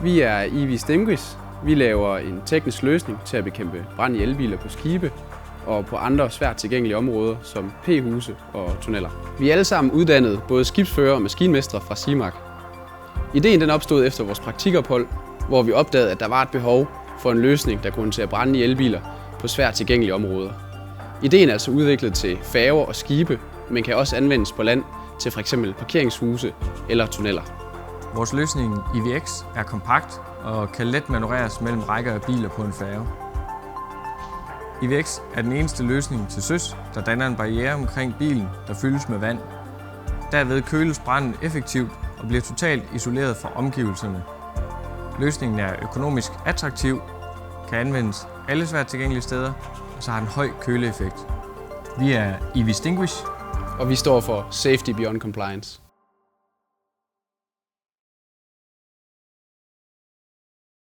Vi er EV-Stinguish. Vi laver en teknisk løsning til at bekæmpe brand i elbiler på skibe og på andre svært tilgængelige områder som p-huse og tunneller. Vi er alle sammen uddannet både skibsførere og maskinmestre fra CIMAC. Ideen den opstod efter vores praktikophold, hvor vi opdagede, at der var et behov for en løsning, der kunne håndtere brande i elbiler på svært tilgængelige områder. Ideen er altså udviklet til færger og skibe, men kan også anvendes på land til f.eks. parkeringshuse eller tunneller. Vores løsning EVX er kompakt og kan let manøvreres mellem rækker af biler på en færge. EVX er den eneste løsning til søs, der danner en barriere omkring bilen, der fyldes med vand. Derved køles branden effektivt og bliver totalt isoleret fra omgivelserne. Løsningen er økonomisk attraktiv, kan anvendes alle svært tilgængelige steder, og så har den høj køleeffekt. Vi er EV-Stinguish, og vi står for Safety Beyond Compliance.